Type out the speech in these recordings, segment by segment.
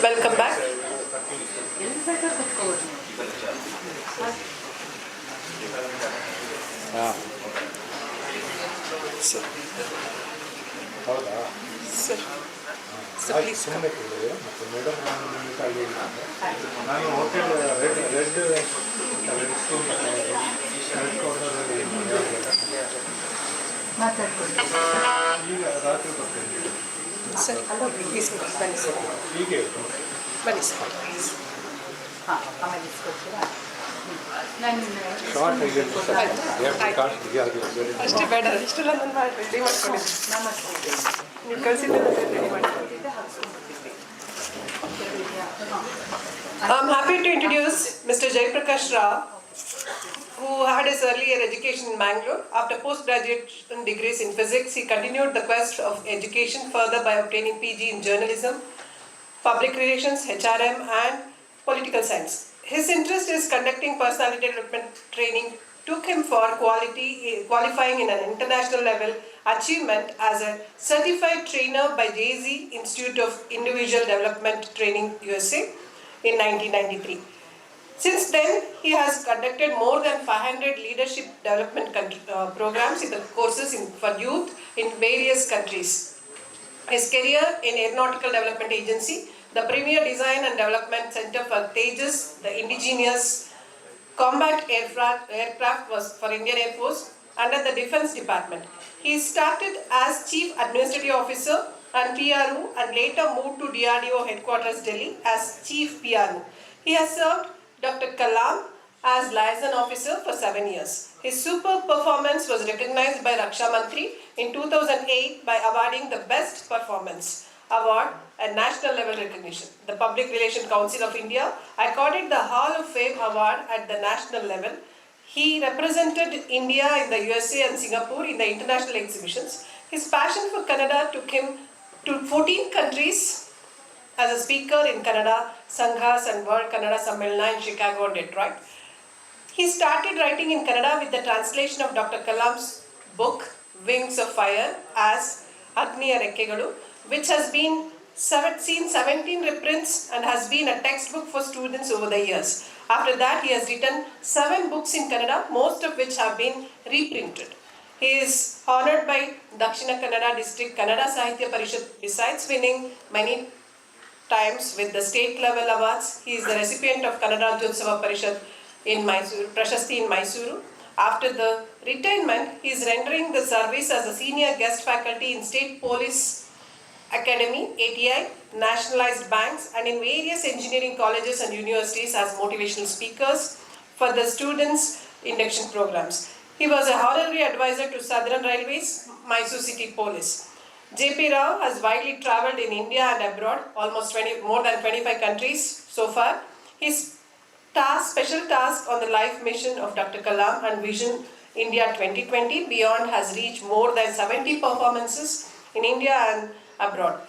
Welcome back. Sir. Sir. So please come. Sir, please ಬನ್ನಿ sir. ಅಷ್ಟೇ ಬೇಡ, ಇಷ್ಟೆಲ್ಲ ನಾನು ರೆಡಿ ಮಾಡ್ಕೊಂಡಿದ್ದೆ. ನೀವು ಕಳಿಸಿದ್ದೆಲ್ಲ ರೆಡಿ ಮಾಡ್ಕೊಂಡಿದ್ದೆ. I'm happy to introduce Mr. Jaiprakash Rao, who had his earlier education in Bangalore. After postgraduate degrees in physics, he continued the quest of education further by obtaining PG in journalism, public relations, HRM, and political science. His interest in conducting personality development training took him for qualifying in an international level achievement as a certified trainer by JZ Institute of Individual Development Training, USA in 1993. Since then, he has conducted more than 500 leadership development programs in the courses for youth in various countries. His career in Aeronautical Development Agency, the premier design and development center for Tejas, the indigenous combat aircraft was for Indian Air Force under the Defense Department. He started as Chief Administrative Officer and PRO and later moved to DRDO headquarters Delhi as Chief PRO. He has served Dr. Kalam as liaison officer for 7 years. His superb performance was recognized by Raksha Mantri in 2008 by awarding the Best Performance Award at national level recognition. The Public Relations Council of India accorded the Hall of Fame Award at the national level. He represented India in the USA and Singapore in the international exhibitions. His passion for Kannada took him to 14 countries as a speaker in Kannada Sanghas and World Kannada Sammelana in Chicago and Detroit. He started writing in Kannada with the translation of Dr. Kalam's book Wings of Fire as Agniya Rekkegalu, which has been seen 17 reprints and has been a textbook for students over the years. After that, he has written 7 books in Kannada, most of which have been reprinted. He is honored by Dakshina Kannada District Kannada Sahitya Parishad. Besides winning many times with the state level awards, he is the recipient of Kannada Rajyotsava Parishad in Mysuru, Prashasti in Mysuru. After the retirement, he is rendering the service as a senior guest faculty in State Police Academy, ATI, nationalized banks, and in various engineering colleges and universities as motivational speakers for the students' induction programs. He was a honorary advisor to Southern Railways, Mysore City Police. JP Rao has widely travelled in India and abroad, almost more than 25 countries so far. His special task on the life mission of Dr. Kalam and Vision India 2020 Beyond has reached more than 70 performances in India and abroad.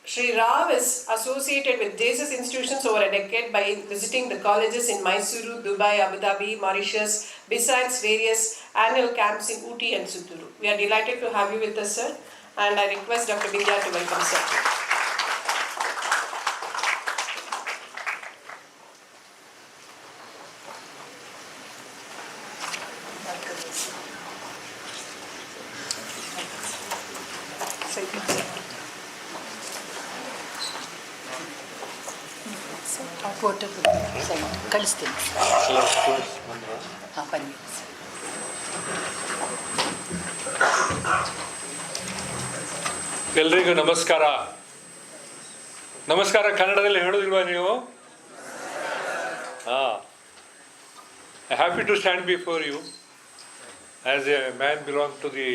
Shri Rao is associated with JSS institutions over a decade by visiting the colleges in Mysuru, Dubai, Abu Dhabi, Mauritius, besides various annual camps in Ooty and Sutturu. We are delighted to have you with us, sir, and I request Dr. Vidya to welcome sir. Photo ಕಳಿಸ್ತೀನಿ ಹಾಂ ಬನ್ನಿ. ಎಲ್ರಿಗೂ ನಮಸ್ಕಾರ. ನಮಸ್ಕಾರ ಕನ್ನಡದಲ್ಲಿ ಹೇಳೋದಿಲ್ವಾ ನೀವು? Happy to stand before you as a man belong to the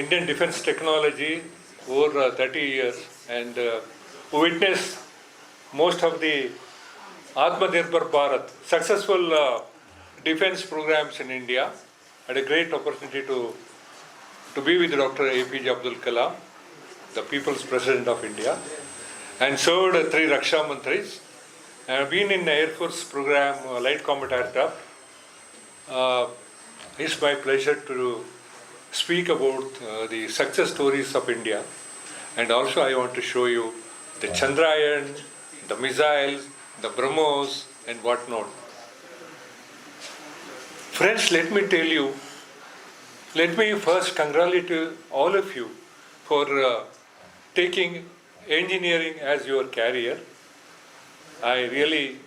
Indian defense technology over 30 years and witness most of the Atmanirbhar Bharat successful defense programs in India. Had a great opportunity to be with Dr. APJ Abdul Kalam, the People's President of India, and served 3 Raksha Mantris. I have been in the Air Force program, Light Combat Aircraft. It's my pleasure to speak about the success stories of India, and also I want to show you the Chandrayaan, the missiles, the BrahMos, and whatnot. Friends, let me tell you, let me first congratulate all of you for taking engineering as your career. I really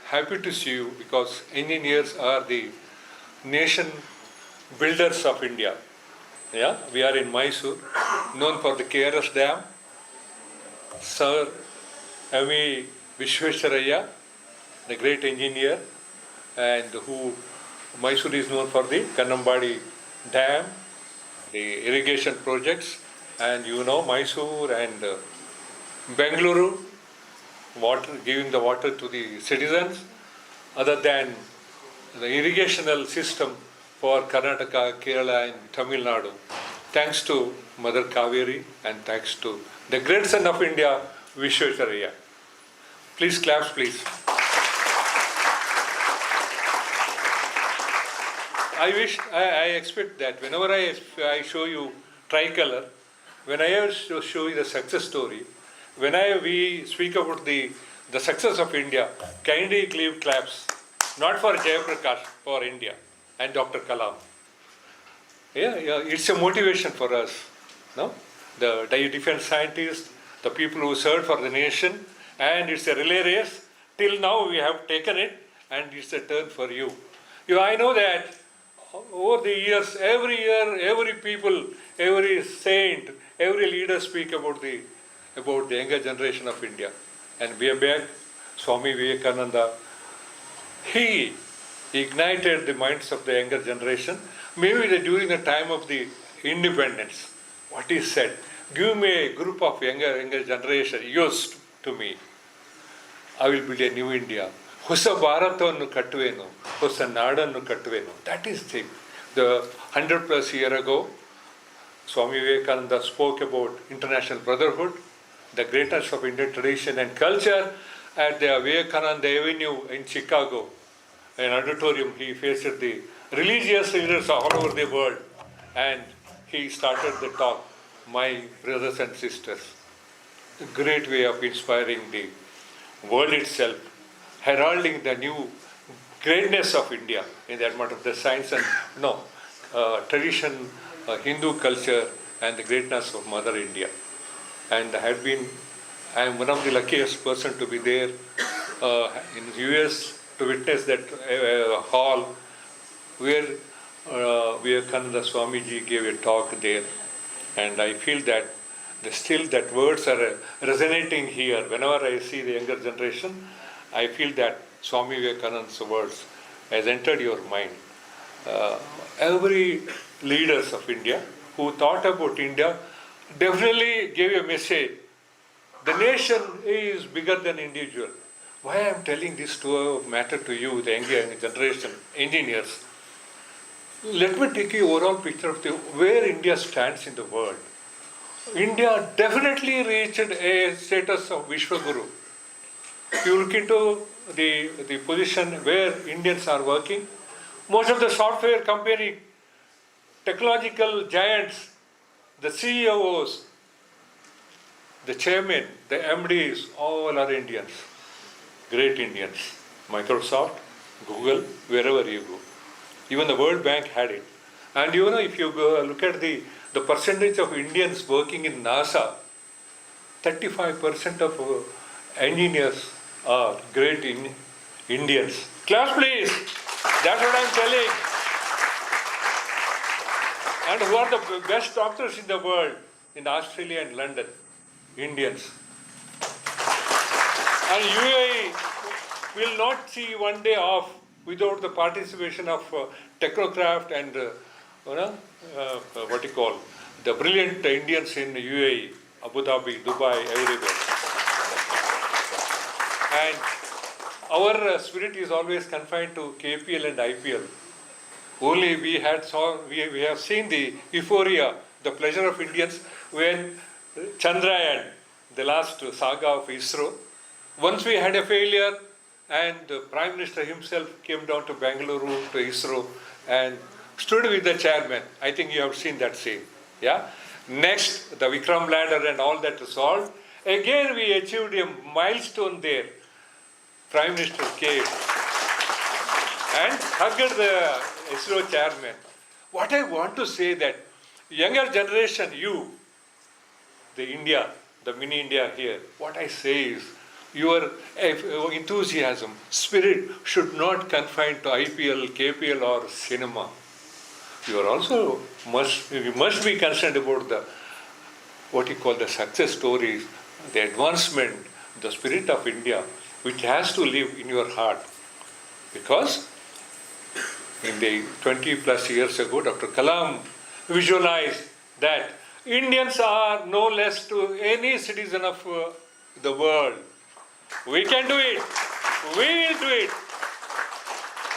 happy to see you because engineers are the nation builders of India. Yeah, we are in Mysore, known for the KRS Dam. Sir M.E. Vishwesvaraya, the great engineer, and who Mysore is known for the Kannambadi Dam, the irrigation projects, and you know Mysore and Bengaluru, water, giving the water to the citizens, other than the irrigational system for Karnataka, Kerala, and Tamil Nadu. Thanks to Mother Kaveri and thanks to the great son of India, Vishwesvaraya. Please clap, please. I expect that whenever I show you tricolor, when I show you the success story, we speak about the success of India, kindly give claps, not for Jayaprakash, for India and Dr. Kalam. Yeah, it's a motivation for us. No? The defense scientists, the people who served for the nation, and it's a relay race. Till now we have taken it, and it's a turn for you. I know that over the years, every people, every saint, every leader speak about the younger generation of India. And way back, Swami Vivekananda, he ignited the minds of the younger generation. Maybe during the time of the independence, what he said, give me a group of younger generation, used to me. I will build a new India. ಹೊಸ ಭಾರತವನ್ನು ಕಟ್ಟುವೆನು, ಹೊಸ ನಾಡನ್ನು ಕಟ್ಟುವೆನು. That is the 100+ years ago, Swami Vivekananda spoke about international brotherhood, the greatness of Indian tradition and culture at the Vivekananda Avenue in Chicago, an auditorium. He faced the religious leaders all over the world, and he started the talk, my brothers and sisters. A great way of inspiring the world itself, heralding the new greatness of India in that matter of the science and tradition, Hindu culture, and the greatness of Mother India. And I am one of the luckiest person to be there in the US to witness that hall where Vivekananda Swamiji gave a talk there. And I feel that still that words are resonating here. Whenever I see the younger generation, I feel that Swami Vivekananda's words has entered your mind. Every leaders of India who thought about India definitely gave a message. The nation is bigger than individual. Why I am telling this matter to you, the younger generation, engineers? Let me take you overall picture of where India stands in the world. India definitely reached a status of Vishwaguru. If you look into the position where Indians are working, most of the software company, technological giants, the CEOs, the chairmen, the MDs, all are Indians, great Indians. Microsoft, Google, wherever you go. Even the World Bank had it. And if you look at the percentage of Indians working in NASA, 35% of engineers are great Indians. Class please. That's what I'm telling. And who are the best doctors in the world? In Australia and London, Indians. And UAE will not see one day off without the participation of technocraft and the brilliant Indians in UAE, Abu Dhabi, Dubai, everywhere. And our spirit is always confined to KPL and IPL. Only we have seen the euphoria, the pleasure of Indians when Chandrayaan, the last saga of ISRO. Once we had a failure, and the Prime Minister himself came down to Bengaluru to ISRO and stood with the chairman. I think you have seen that scene. Yeah. Next, the Vikram ladder and all that resolved. Again, we achieved a milestone there. Prime Minister came and hugged the ISRO chairman. What I want to say that younger generation, you, the India, the mini India here, what I say is your enthusiasm, spirit should not confine to IPL, KPL or cinema. You are also you must be concerned about the what you call the success stories, the advancement, the spirit of India, which has to live in your heart. Because in the 20 plus years ago, Dr. Kalam visualized that Indians are no less to any citizen of the world. We can do it. We will do it.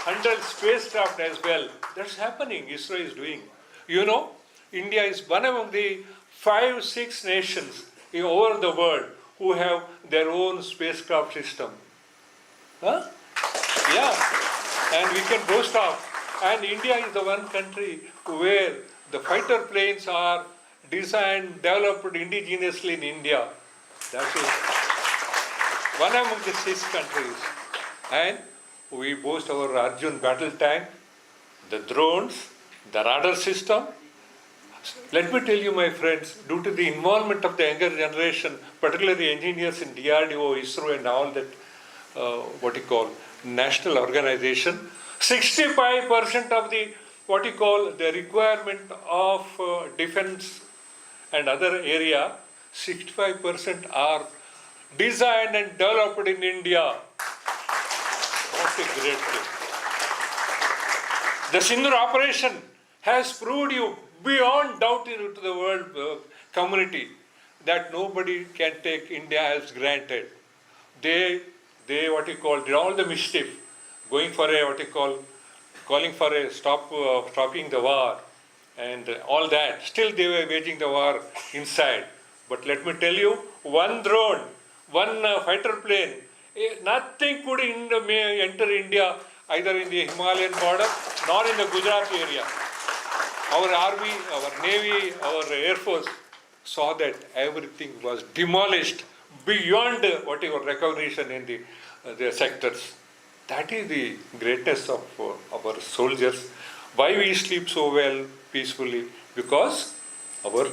100 spacecraft as well. That's happening. ISRO is doing. You know, India is one among the 5-6 nations over the world who have their own spacecraft system. Huh? Yeah. And we can boast of. And India is the one country where the fighter planes are designed, developed indigenously in India. That is one among the 6 countries. And we boast our Arjun battle tank, the drones, the radar system. Let me tell you, my friends, due to the involvement of the younger generation, particularly engineers in DRDO, ISRO and all that, what you call, national organization, 65% of the, what you call, the requirement of defense and other area, 65% are designed and developed in India. What a great thing. The Sindoor operation has proved you beyond doubt to the world community that nobody can take India as granted. They what you call, did all the mischief, going for a, what you call, calling for a stopping the war and all that. Still they were waging the war inside. But let me tell you, one drone, one fighter plane, nothing could enter India either in the Himalayan border nor in the Gujarat area. Our army, our navy, our air force saw that everything was demolished beyond whatever recognition in the sectors. That is the greatness of our soldiers. Why we sleep so well, peacefully? Because our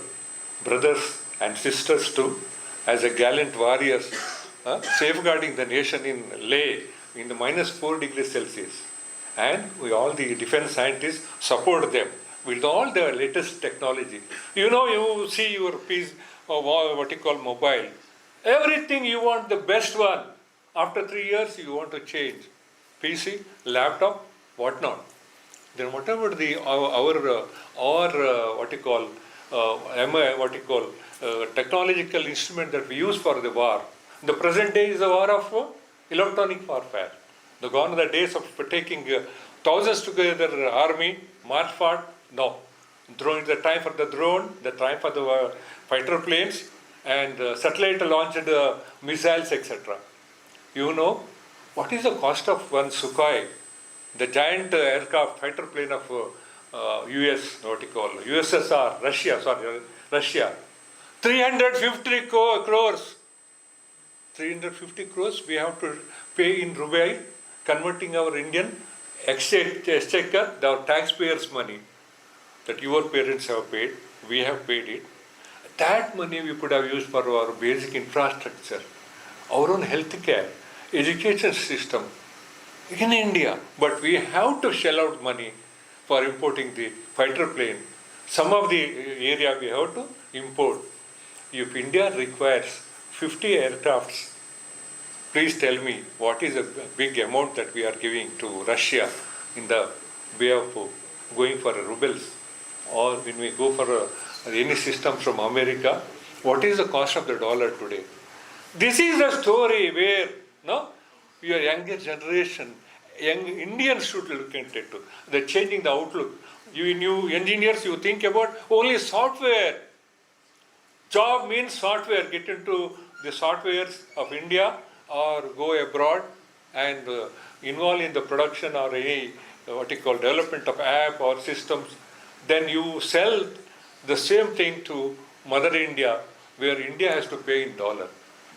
brothers and sisters too, as a gallant warriors, safeguarding the nation in Leh in the -4 degrees Celsius. And we all the defense scientists support them with all the latest technology. You know, you see your piece of what you call mobile. Everything you want the best one. After 3 years you want to change. PC, laptop, whatnot. Then whatever what you call technological instrument that we use for the war. The present day is a war of electronic warfare. The gone are the days of taking thousands together army, march forward. No. Drone is the time for the drone, the time for the fighter planes, and satellite launched missiles, etc. You know, what is the cost of one Sukhoi, the giant aircraft fighter plane of Russia, 350 crores. 350 crores we have to pay in rupee, converting our Indian exchequer, our taxpayers' money that your parents have paid, we have paid it. That money we could have used for our basic infrastructure, our own health care, education system in India. But we have to shell out money for importing the fighter plane. Some of the area we have to import. If India requires 50 aircrafts, please tell me what is a big amount that we are giving to Russia in the way of going for rubles, or when we go for any system from America, what is the cost of the dollar today? This is the story where your younger generation, young Indians should look into it. They're changing the outlook. You new engineers, you think about only software. Job means software. Get into the softwares of India or go abroad and involve in the production or any development of app or systems, then you sell the same thing to Mother India, where India has to pay in dollar.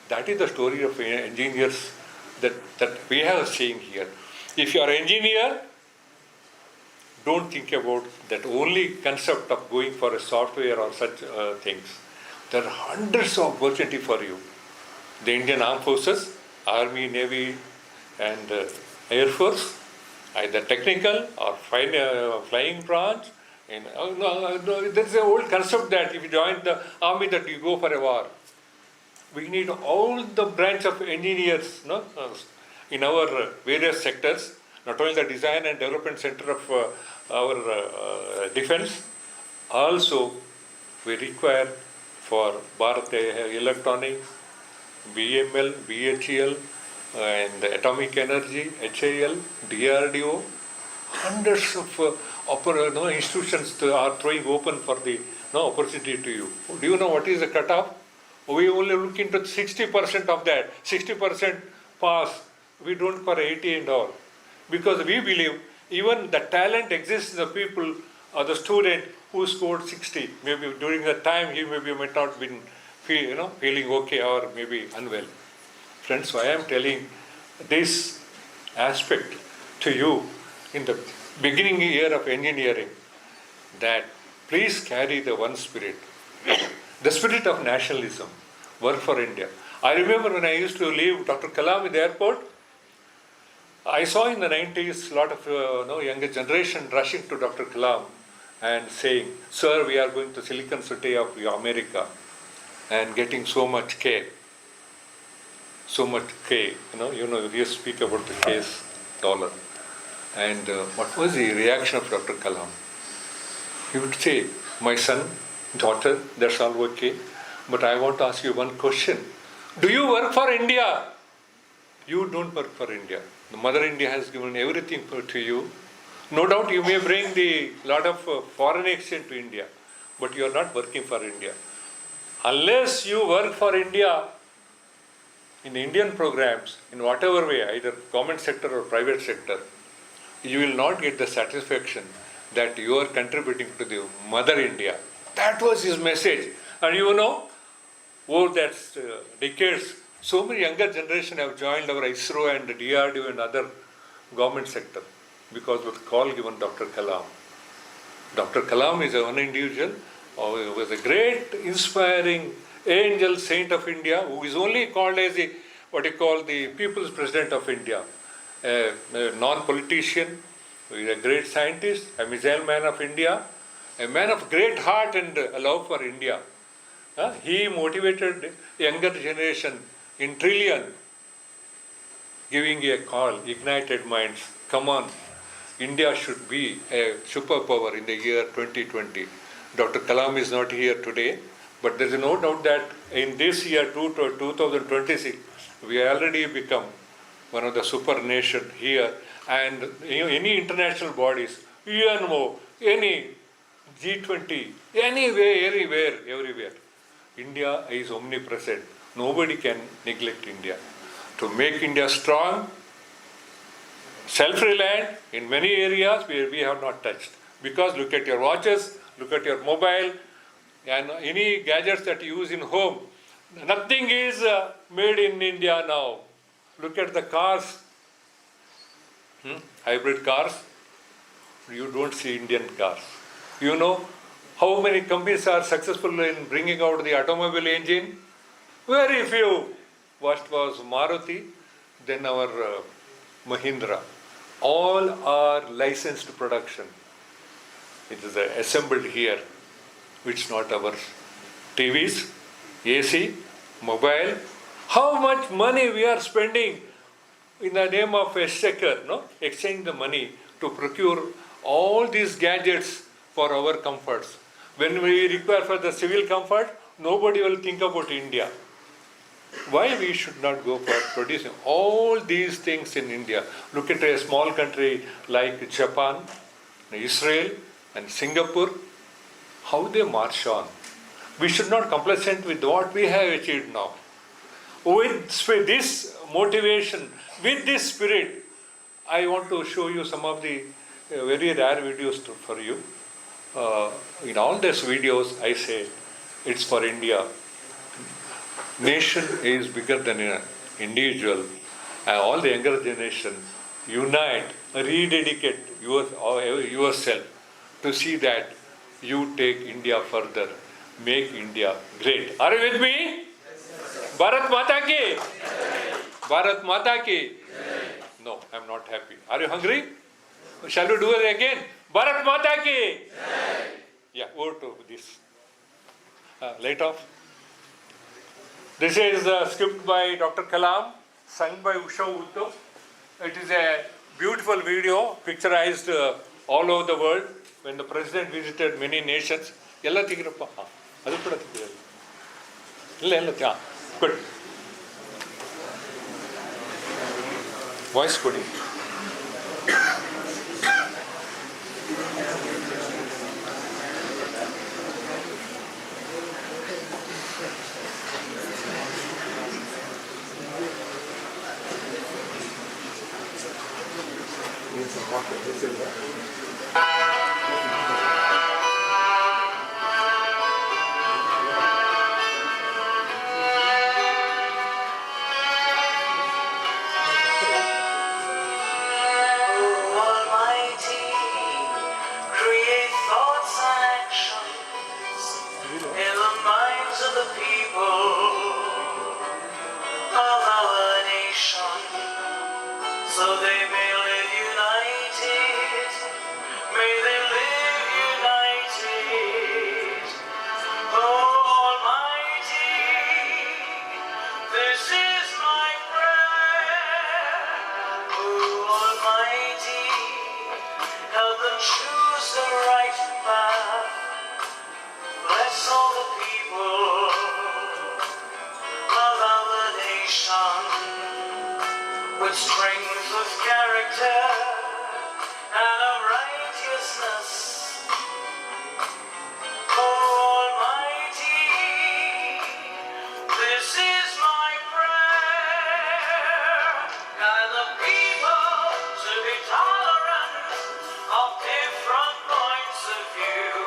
That is the story of engineers that we have seen here. If you are an engineer, don't think about that only concept of going for a software or such things. There are hundreds of opportunity for you. The Indian Armed Forces, Army, Navy, and Air Force, either technical or flying branch. And there's an old concept that if you join the army, that you go for a war. We need all the branch of engineers, in our various sectors, not only the design and development center of our defense, also we require for Bharat Electronics, BML, BHEL, and Atomic Energy, HAL, DRDO, hundreds of institutions are throwing open for the opportunity to you. Do you know what is the cutoff? We only look into 60% of that. 60% pass. We don't for 80 and all. Because we believe even the talent exists in the people or the student who scored 60. Maybe during the time he maybe might not been feeling okay or maybe unwell. Friends, so I am telling this aspect to you in the beginning year of engineering, that please carry the one spirit, the spirit of nationalism, work for India. I remember when I used to leave Dr. Kalam in the airport, I saw in the 90s a lot of younger generation rushing to Dr. Kalam and saying, "Sir, we are going to Silicon City of America," and getting so much K. So much K, we speak about the K's dollar. And what was the reaction of Dr. Kalam? He would say, "My son, daughter, that's all okay, but I want to ask you one question. Do you work for India? You don't work for India. The Mother India has given everything to you. No doubt you may bring the lot of foreign exchange to India, but you are not working for India. Unless you work for India in Indian programs, in whatever way, either government sector or private sector, you will not get the satisfaction that you are contributing to the Mother India." That was his message. And over that decades, so many younger generation have joined our ISRO and DRDO and other government sector because of the call given Dr. Kalam. Dr. Kalam is one individual who was a great, inspiring angel saint of India, who is only called as the People's President of India, a non-politician, who is a great scientist, a missile man of India, a man of great heart and love for India. He motivated younger generation in trillion, giving a call, ignited minds. Come on, India should be a superpower in the year 2020. Dr. Kalam is not here today, but there is no doubt that in this year, 2026, we already become one of the super nation here, and any international bodies, UNO, any G20, anywhere, everywhere. India is omnipresent. Nobody can neglect India. To make India strong, self-reliant in many areas where we have not touched. Because look at your watches, look at your mobile, and any gadgets that you use in home, nothing is made in India now. Look at the cars, hybrid cars, you don't see Indian cars. You know how many companies are successful in bringing out the automobile engine? Very few. First was Maruti, then our Mahindra. All are licensed production. It is assembled here, which not ours. TVs, AC, mobile. How much money we are spending in the name of exchequer, exchange the money to procure all these gadgets for our comforts. When we require for the civil comfort, nobody will think about India. Why we should not go for producing all these things in India? Look at a small country like Japan, Israel, and Singapore, how they march on. We should not complacent with what we have achieved now. With this motivation, with this spirit, I want to show you some of the very rare videos for you. In all these videos, I say it's for India. Nation is bigger than an individual. All the younger generation unite, rededicate yourself to see that you take India further, make India great. Are you with me? Bharat Mata ki? Bharat Mata ki? No, I'm not happy. Are you hungry? Shall we do it again? Bharat Mata ki? Yeah, over to this. Light off. This is a script by Dr. Kalam, sung by Usha Uddhav. It is a beautiful video, picturized all over the world when the president visited many nations. Ella tigirappa. Adu kuda tigiralli. Illa. Good. Voice coding. Almighty, create thoughts and actions in the minds of the people of our nation, so they may live united. May they live united. Almighty, this is my prayer. Almighty, help them choose the right path. Bless all the people of our nation with strength of character and of righteousness. Almighty, this is my prayer. Guide the people to be tolerant of different points of view.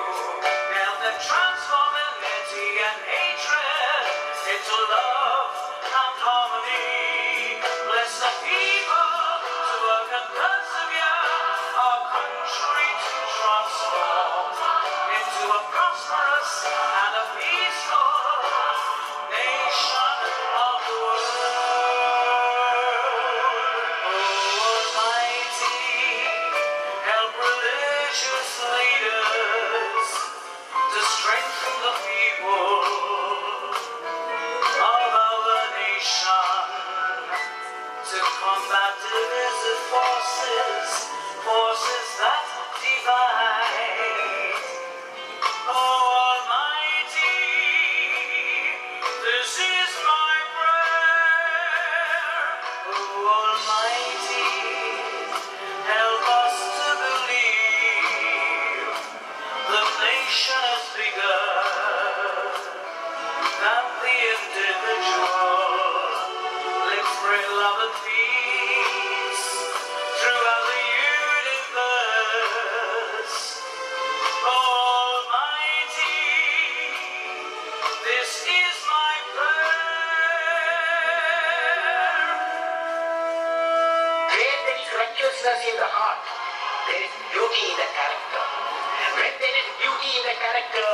Help them transform enmity and hatred into love and harmony. Bless the people to work and persevere, our country to transform into a prosperous and a peaceful nation of the world. Almighty, help religious leaders to strengthen the people of our nation, to combat divisive forces that divide. Almighty, this is my prayer. Almighty, help us to believe the nation is bigger than the individual. Let's pray love and peace throughout the universe. Almighty, this is my prayer. Where there is righteousness in the heart, there is beauty in the character. When there is beauty in the character,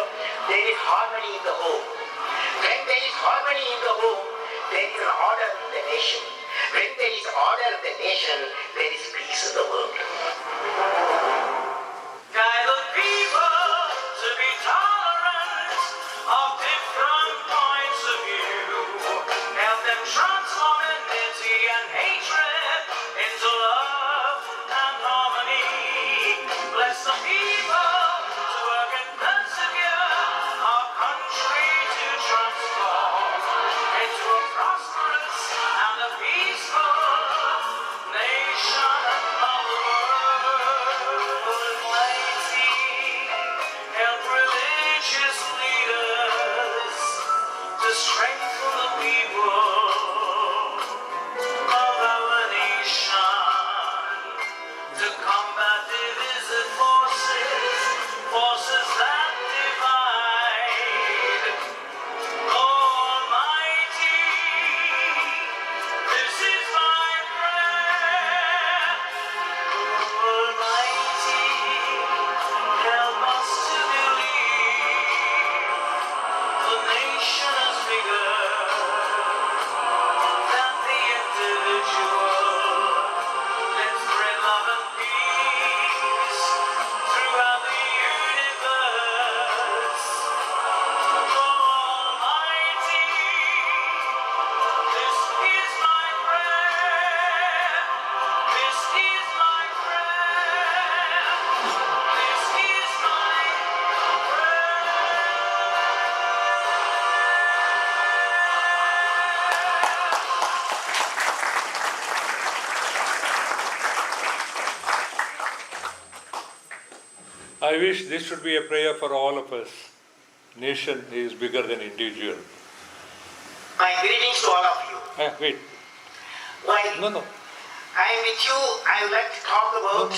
there is harmony in the home. When there is harmony in the home, there is an order in the nation. When there is order in the nation, there is peace in the world. Guide the people to be tolerant of different points of view. Help them transform enmity and hatred into love and harmony. Bless the people to work and persevere, our country to transform into a prosperous and a peaceful nation of the world. I wish this should be a prayer for all of us. Nation is bigger than individual. My greetings to all of you. Wait. While No. I am with you, I would like to talk about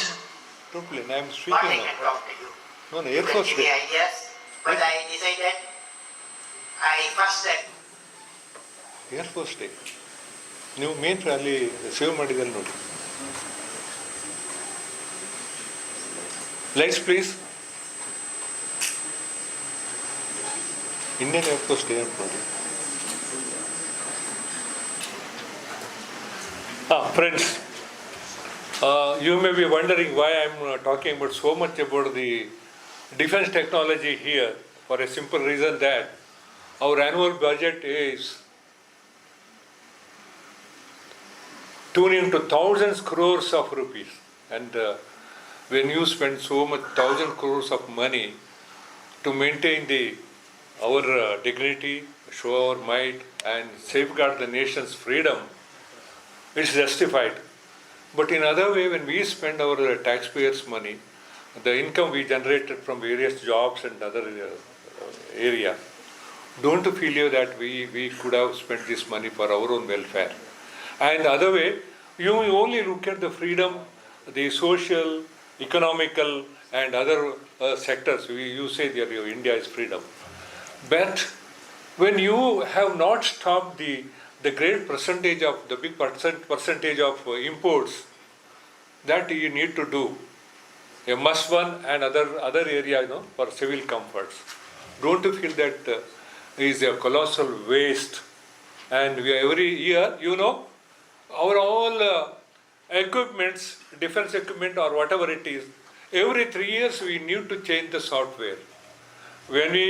Don't play. I am speaking what I now. can talk to you. No, You Air can Force give me Day. ideas, but I decided I first said Air Force Day. ನೀವು main ಅಲ್ಲಿ save ಮಾಡಿದಲ್ಲಿ ನೋಡಿ. Lights please. Indian air force day ಅಂತ ನೋಡಿ. Friends, you may be wondering why I'm talking about so much about the defense technology here, for a simple reason that our annual budget is tuning to thousands crores of rupees, and when you spend so much thousand crores of money to maintain our dignity, show our might, and safeguard the nation's freedom, it's justified. But in other way, when we spend our taxpayers' money, the income we generated from various jobs and other area, don't feel you that we could have spent this money for our own welfare. And the other way, you only look at the freedom, the social, economical, and other sectors. You say that India is freedom. But when you have not stopped the great percentage of, the big percentage of imports, that you need to do. A must one and other area, for civil comforts. Don't you feel that is a colossal waste? And every year, our all equipments, defense equipment or whatever it is, every 3 years we need to change the software. When we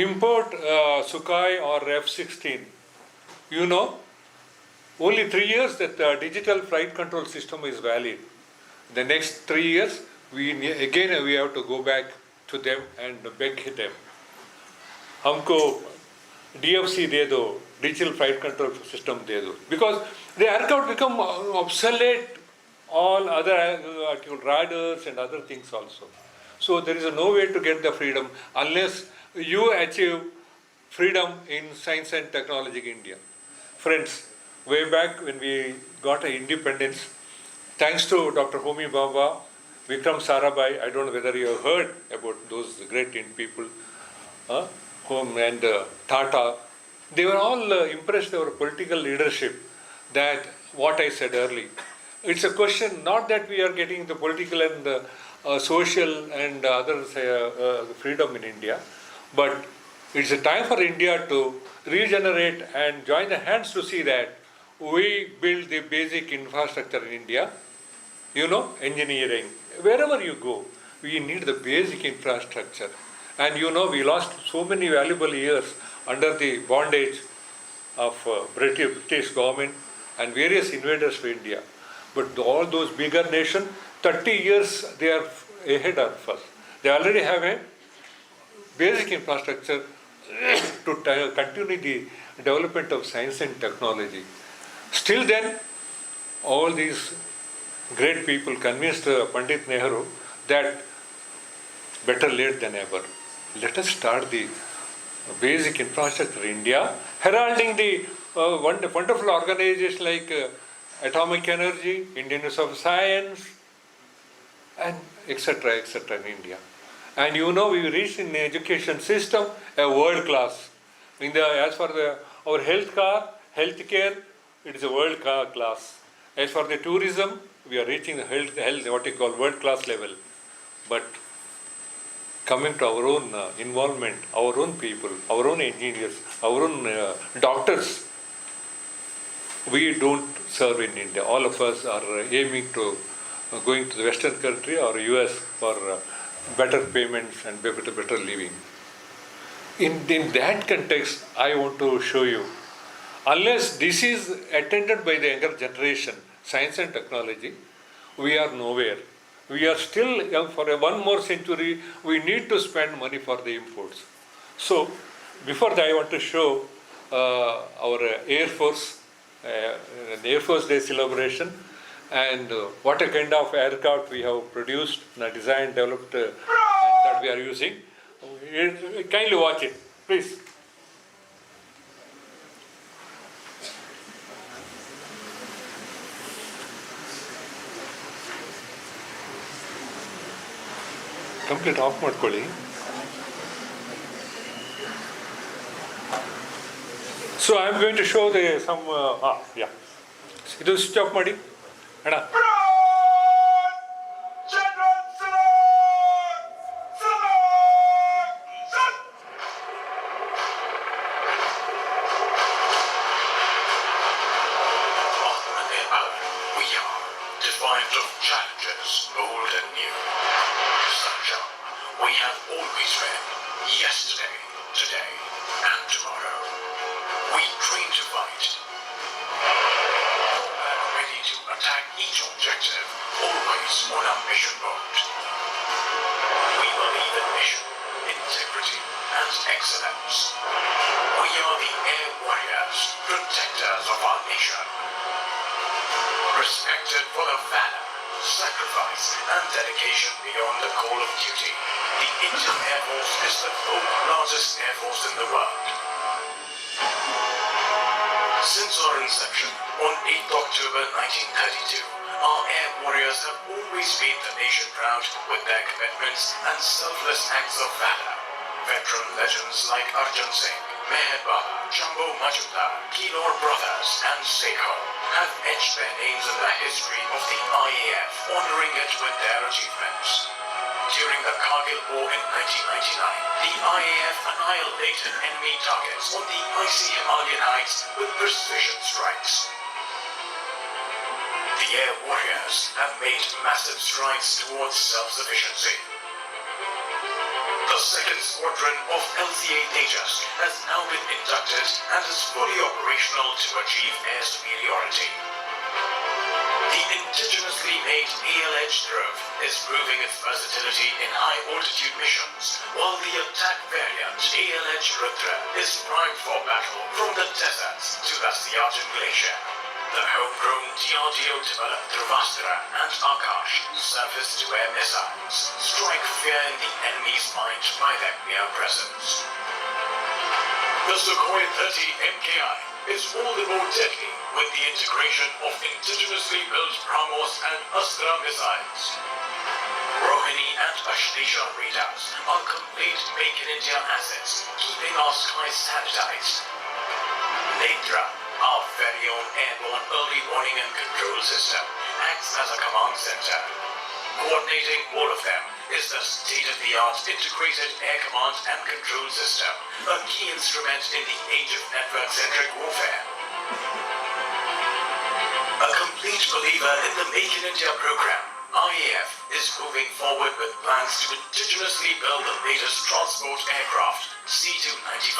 import Sukhoi or F-16, only 3 years that the digital flight control system is valid. The next 3 years, we have to go back to them and beg them. हमको DFC दे दो, digital flight control system दे दो, because the aircraft become obsolete, all other radars and other things also. So there is no way to get the freedom unless you achieve freedom in science and technology in India. Friends, way back when we got our independence, thanks to Dr. Homi Bhabha, Vikram Sarabhai, I don't know whether you have heard about those great people, and Tata, they were all impressed with our political leadership, that what I said earlier. It's a question not that we are getting the political and social and other freedom in India, but it's a time for India to regenerate and join the hands to see that we build the basic infrastructure in India. Engineering, wherever you go, we need the basic infrastructure. And we lost so many valuable years under the bondage of British government and various invaders to India. But all those bigger nations, 30 years they are ahead of us. They already have a basic infrastructure to continue the development of science and technology. Still then, all these great people convinced Pandit Nehru that better late than ever. Let us start the basic infrastructure in India, heralding the wonderful organizations like Atomic Energy, Indian Institute of Science, and etc. in India. And we reached in the education system a world class. As for our healthcare, it is a world class. As for the tourism, we are reaching the health what you call world class level. But coming to our own involvement, our own people, our own engineers, our own doctors, we don't serve in India. All of us are aiming to going to the Western country or US for better payments and better living. In that context, I want to show you, unless this is attended by the younger generation, science and technology, we are nowhere. We are still, for one more century, we need to spend money for the imports. So, before that, I want to show our Air Force, the Air Force Day celebration, and what a kind of aircraft we have produced, designed, developed that we are using. Kindly watch it, please. Complete off ಮಾಡ್ಕೊಳ್ಳಿ. So I am going to show some yeah. ಇದು switch off ಮಾಡಿ ಅಣ್ಣ. Defiant of challenges, old and new. Sunshine, we have always been yesterday, today, and tomorrow. We train to fight, and ready to attack each objective, always on our mission board. We believe in mission, integrity, and excellence. We are the air warriors, protectors of our nation. Respected for their valor, sacrifice, and dedication beyond the call of duty, the Indian Air Force is the fourth largest air force in the world. Since our inception on 8th October 1932, our air warriors have always made the nation proud with their commitments and selfless acts of valor. Veteran legends like Arjun Singh, Meher Baba, Jumbo Majumdar, Kilor Brothers, and Sekho have etched their names in the history of the IAF, honoring it with their achievements. During the Kargil War in 1999, the IAF annihilated enemy targets on the icy Himalayan heights with precision strikes. The Air Warriors have made massive strides towards self-sufficiency. The 2nd Squadron of LCA Tejas has now been inducted and is fully operational to achieve air superiority. The indigenously made ALH Drove is proving its versatility in high-altitude missions, while the attack variant ALH Rudra is primed for battle from the deserts to the Siachen Glacier. The homegrown DRDO-developed Dhruvastra and Akash surface-to-air missiles strike fear in the enemy's mind by their mere presence. The Sukhoi 30 MKI is all the more deadly with the integration of indigenously built BrahMos and Astra missiles. Rohini and Ashleisha radars are complete make-in-India assets, keeping our skies sanitized. Netra, our very own airborne early warning and control system, acts as a command center. Coordinating all of them is the state-of-the-art integrated air command and control system, a key instrument in the age of network-centric warfare. A complete believer in the Make in India program, IAF is moving forward with plans to indigenously build the latest transport aircraft, C-295.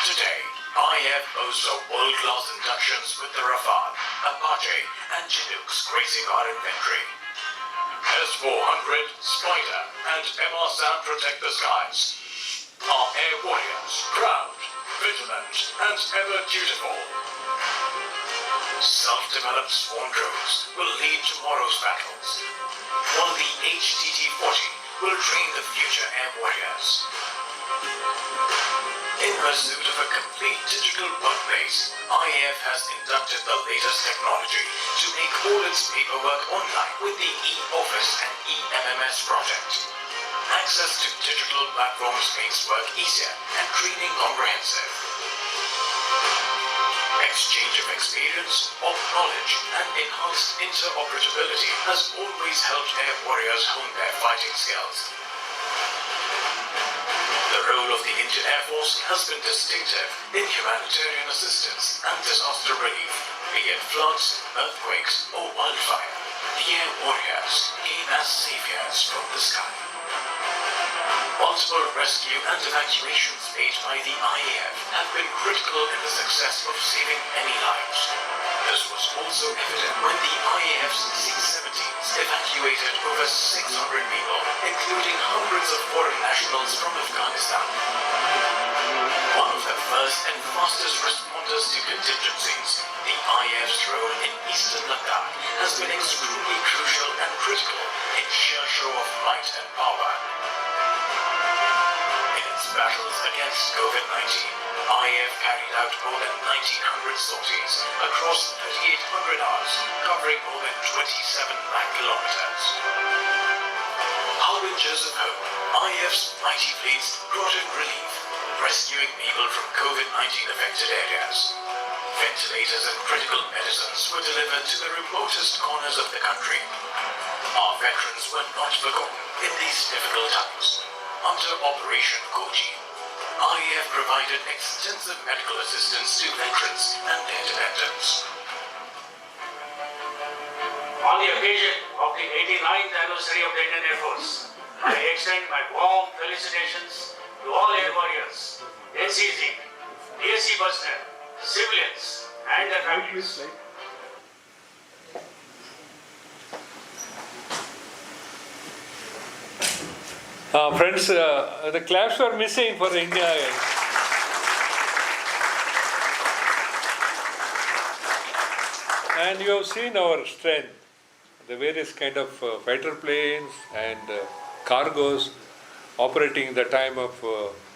Today, IAF boasts of world-class inductions with the Rafale, Apache, and Chinook's gracing our inventory. S-400, Spider, and MR-SAM protect the skies. Our air warriors, proud, vigilant, and ever dutiful. Self-developed swarm drones will lead tomorrow's battles, while the HTT-40 will train the future air warriors. In pursuit of a complete digital workplace, IAF has inducted the latest technology to make all its paperwork online with the e-Office and e-MMS project. Access to digital platforms makes work easier and training comprehensive. Exchange of experience, of knowledge, and enhanced interoperability has always helped air warriors hone their fighting skills. The role of the Indian Air Force has been distinctive in humanitarian assistance and disaster relief, be it floods, earthquakes, or wildfire. The Air Warriors came as saviors from the sky. Multiple rescue and evacuations made by the IAF have been critical in the success of saving many lives. This was also evident when the IAF's C-17s evacuated over 600 people, including hundreds of foreign nationals from Afghanistan. One of the first and fastest responders to contingencies, the IAF's role in eastern Ladakh has been extremely crucial and critical in sheer show of might and power. In its battles against COVID-19, IAF carried out more than 1,900 sorties across 3,800 hours, covering more than 27 lakh kilometers. Harbingers of hope, IAF's mighty fleets brought in relief, rescuing people from COVID-19 affected areas. Ventilators and critical medicines were delivered to the remotest corners of the country. Our veterans were not forgotten in these difficult times. Under Operation Koji, IAF provided extensive medical assistance to veterans and their dependents. On the occasion of the 89th anniversary of the Indian Air Force, I extend my warm felicitations to all air warriors, NCC, DSC personnel, civilians, and their families. Friends, the claps were missing for India. And you have seen our strength, the various kind of fighter planes and cargos operating in the time of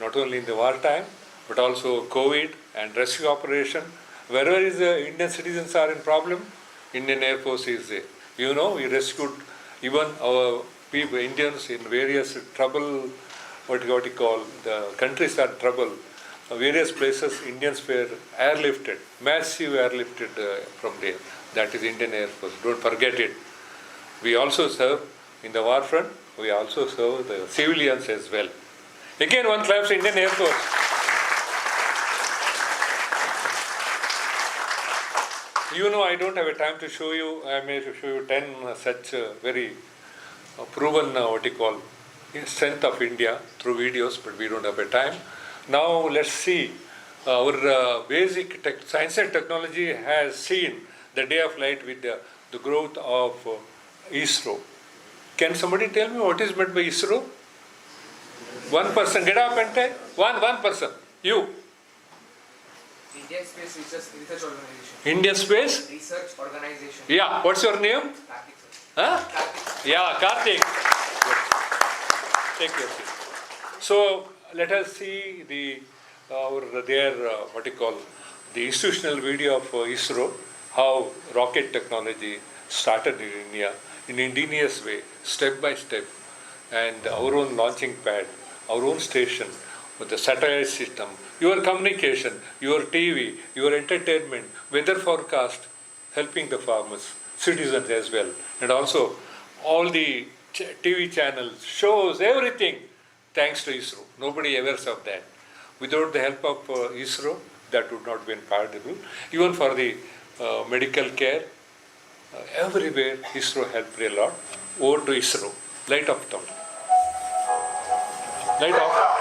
not only in the wartime, but also COVID and rescue operation. Wherever is the Indian citizens are in problem, Indian Air Force is there. You know, we rescued even our people, Indians in various trouble, what you call, the countries are in trouble. Various places, Indians were airlifted, massive airlifted from there. That is Indian Air Force. Don't forget it. We also serve in the war front. We also serve the civilians as well. Again, one claps Indian Air Force. You know, I don't have a time to show you. I may show you 10 such very proven, strength of India through videos, but we don't have a time. Now let's see. Our basic science and technology has seen the day of light with the growth of ISRO. Can somebody tell me what is meant by ISRO? One person, get up and tell. One person. You. Indian Space Research Organization. Indian Space? Research Organization. Yeah. What's your name? Karthik, sir. Huh? Karthik. Yeah, Karthik. Take your seat. So let us see the the institutional video of ISRO, how rocket technology started in India in ingenious way, step by step, and our own launching pad, our own station with the satellite system, your communication, your TV, your entertainment, weather forecast, helping the farmers, citizens as well, and also all the TV channels, shows, everything, thanks to ISRO. Nobody ever saw that. Without the help of ISRO, that would not be possible. Even for the medical care, everywhere ISRO helped a lot. Over to ISRO. Light off down. Light off.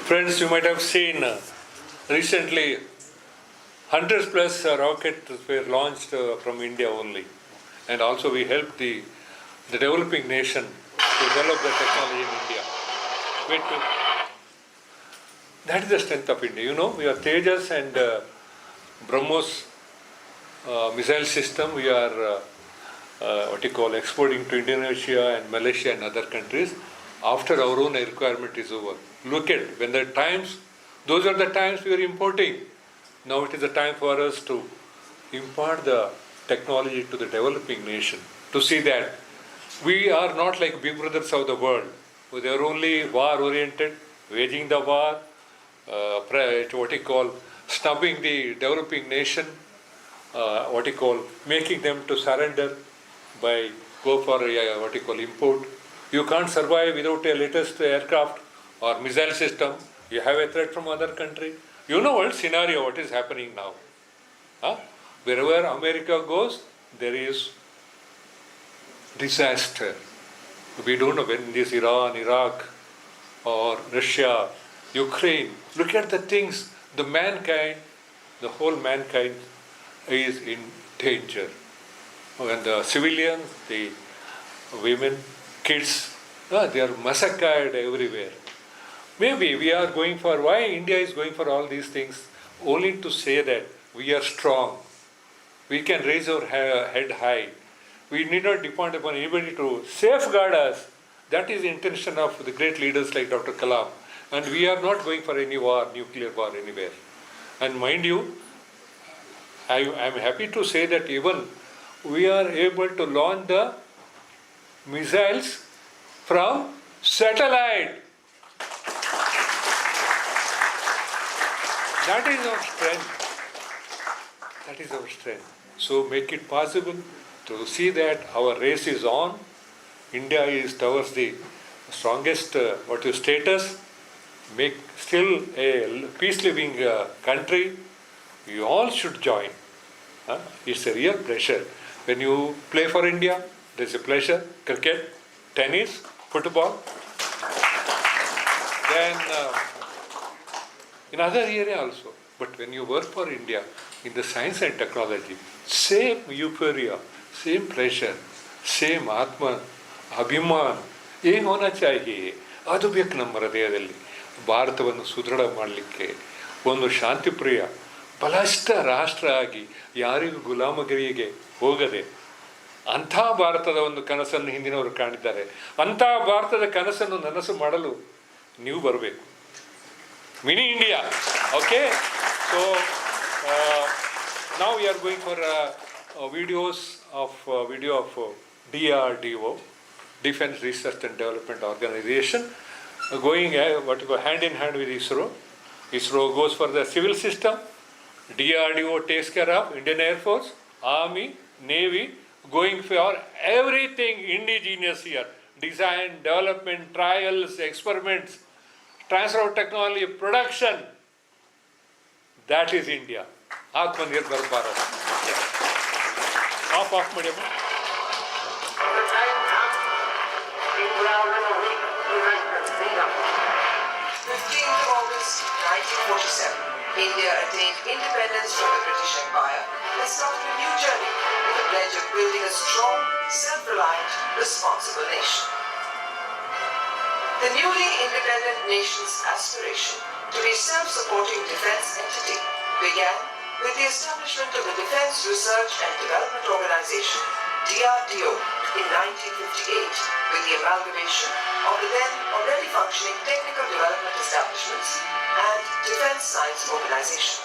Friends, you might have seen recently hundreds plus rockets were launched from India only. And also we helped the developing nation to develop the technology in India. Wait. That is the strength of India. You know, we are Tejas and BrahMos missile system. We are exporting to Indonesia and Malaysia and other countries after our own requirement is over. Look at when the times, those are the times we are importing. Now it is the time for us to impart the technology to the developing nation, to see that we are not like big brothers of the world. They are only war-oriented, waging the war, snubbing the developing nation, making them to surrender by go for import. You can't survive without a latest aircraft or missile system. You have a threat from other country. You know what scenario, what is happening now. Huh? Wherever America goes, there is disaster. We don't know when this Iran, Iraq, or Russia, Ukraine. Look at the things, the whole mankind is in danger. And the civilians, the women, kids, they are massacred everywhere. Maybe we are going for, why India is going for all these things? Only to say that we are strong. We can raise our head high. We need not depend upon anybody to safeguard us. That is the intention of the great leaders like Dr. Kalam. And we are not going for any war, nuclear war anywhere. And mind you, I am happy to say that even we are able to launch the missiles from satellite. That is our strength. That is our strength. So make it possible to see that our race is on. India is towards the strongest status. Make still a peace-living country. You all should join. It's a real pleasure. When you play for India, there's a pleasure. Cricket, tennis, football. Then in other area also. But when you work for India in the science and technology, same euphoria, same pleasure, same Atma, Abhiman, ಏನು ಹೋना ಚಾಹಿಯೆ ಅದು ಬೇಕು ನಮ್ಮ ಹೃದಯದಲ್ಲಿ. ಭಾರತವನ್ನು ಸುದೃಢ ಮಾಡಲಿಕ್ಕೆ ಒಂದು ಶಾಂತಿಪ್ರಿಯ ಬಲಿಷ್ಠ ರಾಷ್ಟ್ರ ಆಗಿ ಯಾರಿಗೂ ಗುಲಾಮಗಿರಿಗೆ ಹೋಗದೆ ಅಂಥ ಭಾರತದ ಒಂದು ಕನಸನ್ನು ಹಿಂದಿನವರು ಕಾಣಿದ್ದಾರೆ. ಅಂಥ ಭಾರತದ ಕನಸನ್ನು ನನಸು ಮಾಡಲು ನೀವು ಬರಬೇಕು. Mini India, okay? So now we are going for video of DRDO, Defense Research and Development Organization, going hand in hand with ISRO. ISRO goes for the civil system. DRDO takes care of Indian Air Force, Army, Navy, going for everything indigenous here. Design, development, trials, experiments, transfer of technology, production. That is India. Atmanirbhar Bharat. Off, madam. The time comes, people are going to wake to freedom. 15th of August 1947, India attained independence from the British Empire and started a new journey with the pledge of building a strong, self-reliant, responsible nation. The newly independent nation's aspiration to be self-supporting defense entity began with the establishment of the Defense Research and Development Organization, DRDO, in 1958 with the amalgamation of the then already functioning technical development establishments and Defense Science Organization.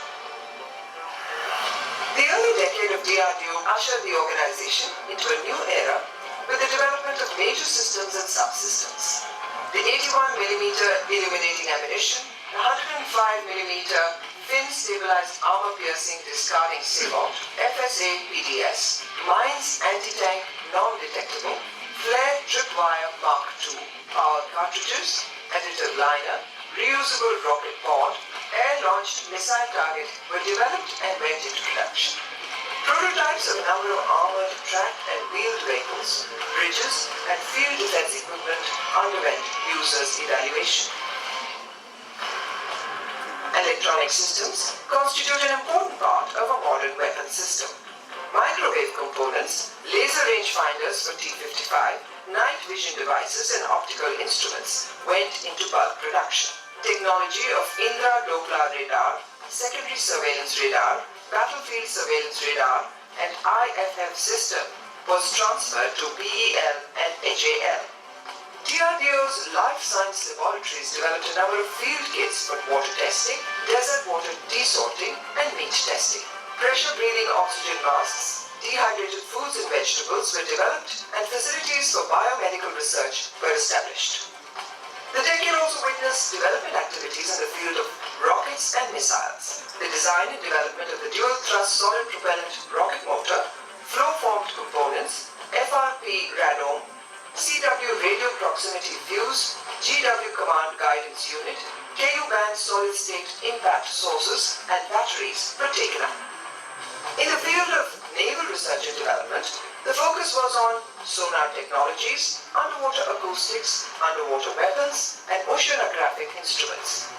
The early decade of DRDO ushered the organization into a new era with the development of major systems and subsystems. The 81mm illuminating ammunition, the 105mm fin-stabilized armor-piercing discarding Savant, FSA PDS, mines anti-tank non-detectable, flare tripwire Mark II, powered cartridges, additive liner, reusable rocket pod, air-launched missile target were developed and went into production. Prototypes of a number of armored tracked and wheeled vehicles, bridges, and field defense equipment underwent users' evaluation. electronic systems constitute an important part of a modern weapon system. Microwave components, laser rangefinders for T-55, night vision devices and optical instruments went into bulk production. Technology of Indra Doppler radar, secondary surveillance radar, battlefield surveillance radar and IFF system was transferred to BEL and HAL. DRDO's life science laboratories developed a number of field kits for water testing, desert water desalting and meat testing. Pressure breathing oxygen masks, dehydrated foods and vegetables were developed and facilities for biomedical research were established. The decade also witnessed development activities in the field of rockets and missiles. The design and development of the dual thrust solid propellant rocket motor, flow-formed components, FRP radome, CW radio proximity fuse, GW command guidance unit, KU band solid state impact sources and batteries were taken up. In the field of naval research and development, the focus was on sonar technologies, underwater acoustics, underwater weapons, and oceanographic instruments.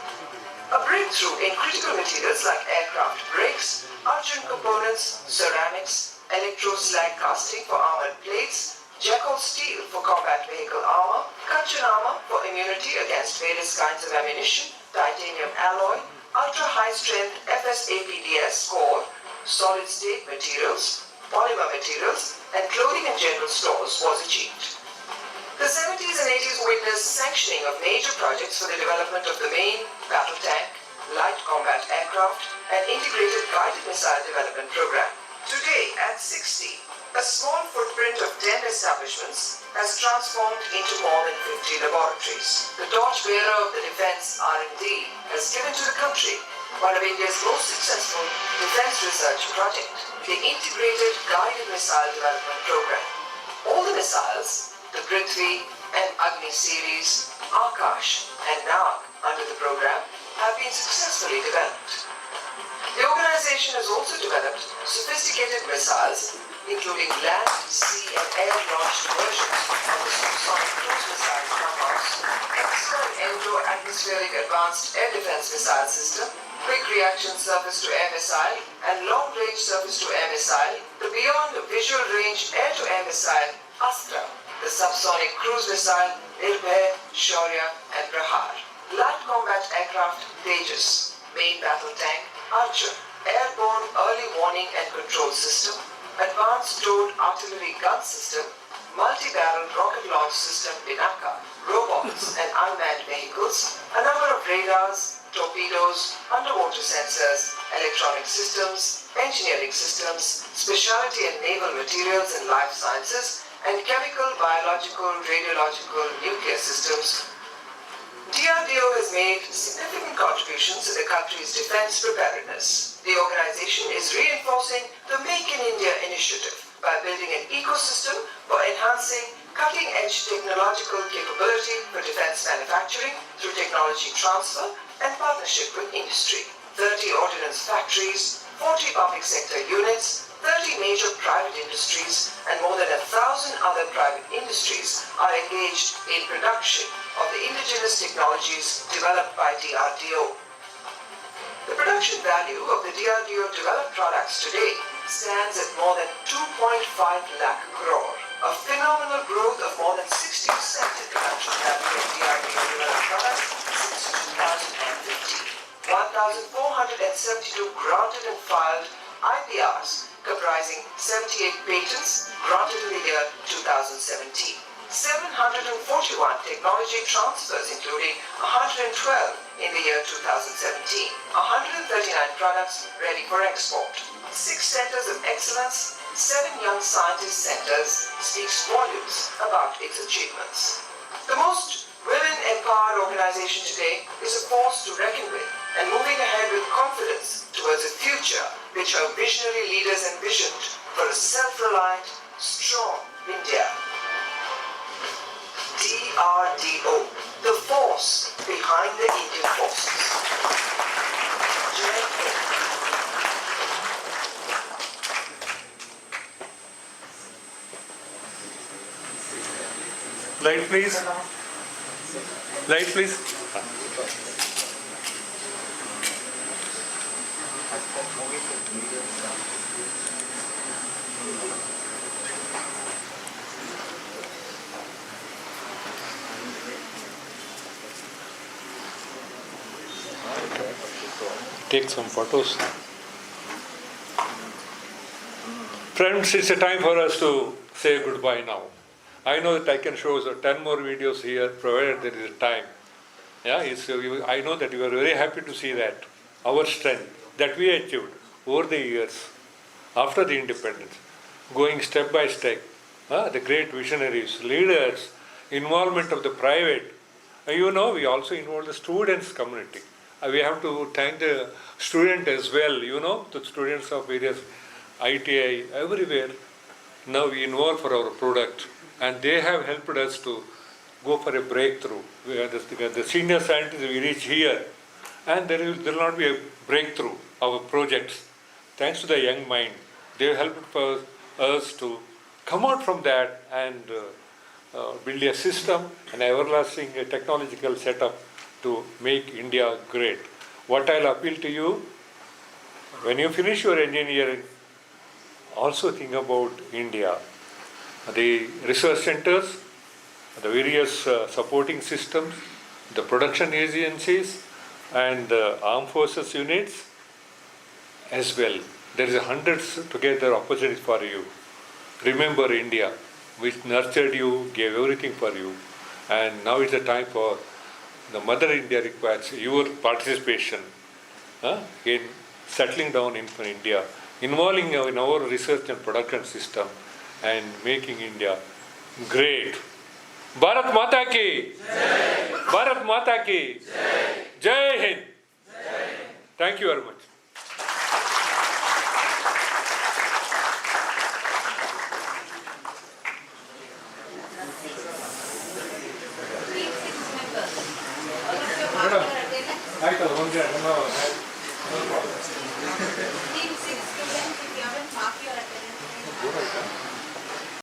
A breakthrough in critical materials like aircraft brakes, argent components, ceramics, electro-slag casting for armored plates, Jackal steel for combat vehicle armor, Kachin armor for immunity against various kinds of ammunition, titanium alloy, ultra-high-strength FSAPDS core, solid-state materials, polymer materials, and clothing and general stores was achieved. The 70s and 80s witnessed sanctioning of major projects for the development of the main battle tank, light combat aircraft, and integrated guided missile development program. Today, at 60, a small footprint of 10 establishments has transformed into more than 50 laboratories. The torchbearer of the defense R&D has given to the country one of India's most successful defense research project, the Integrated Guided Missile Development Program. All the missiles, the Prithvi and Agni series, Akash and Nag under the program have been successfully developed. The organization has also developed sophisticated missiles including land, sea and air-launched versions of the supersonic cruise missile BrahMos, extra Endo-atmospheric advanced air defense missile system, quick reaction surface-to-air missile and long-range surface-to-air missile, the beyond visual range air-to-air missile Astra, the subsonic cruise missile Nirbhay, Shaurya and Prahar, light combat aircraft Tejas, main battle tank Arjun, airborne early warning and control system, advanced towed artillery gun system, multi-barrel rocket launch system Pinaka, robots and unmanned vehicles, a number of radars, torpedoes, underwater sensors, electronic systems, engineering systems, specialty and naval materials and life sciences, and chemical, biological, radiological, nuclear systems. DRDO has made significant contributions to the country's defense preparedness. The organization is reinforcing the Make in India initiative by building an ecosystem for enhancing cutting-edge technological capability for defense manufacturing through technology transfer and partnership with industry. 30 ordnance factories, 40 public sector units, 30 major private industries and more than 1,000 other private industries are engaged in production of the indigenous technologies developed by DRDO. The production value of the DRDO developed products today stands at more than 2.5 lakh crore, a phenomenal growth of more than 60% in production value of DRDO developed products since 2015. 1,472 granted and filed IPRs comprising 78 patents granted in the year 2017. 741 technology transfers including 112 in the year 2017. 139 products ready for export. 6 centers of excellence, 7 young scientist centers speaks volumes about its achievements. The most women-empowered organization today is a force to reckon with and moving ahead with confidence towards a future which our visionary leaders envisioned for a self-reliant, strong India. DRDO, the force behind the Indian forces. Jai Hind. Light please. Light please. Take some photos. Friends, it's a time for us to say goodbye now. I know that I can show us 10 more videos here, provided there is time. Yeah, I know that you are very happy to see that, our strength that we achieved over the years after the independence, going step by step, the great visionaries, leaders, involvement of the private. We also involve the students community. We have to thank the student as well, the students of various ITI, everywhere. Now we involve for our product, and they have helped us to go for a breakthrough. The senior scientists, we reach here, and there will not be a breakthrough of projects. Thanks to the young mind, they helped for us to come out from that and build a system, an everlasting technological setup to make India great. What I'll appeal to you, when you finish your engineering, also think about India. The research centers, the various supporting systems, the production agencies, and the armed forces units as well. There is hundreds together opportunities for you. Remember India, which nurtured you, gave everything for you, and now is the time for the Mother India requires your participation in settling down in India, involving in our research and production system, and making India great. Bharat Mata ki! Bharat Mata ki! Jai Hind! Thank you very much. ಆಯ್ತಲ್ಲ, ಒಂದೇ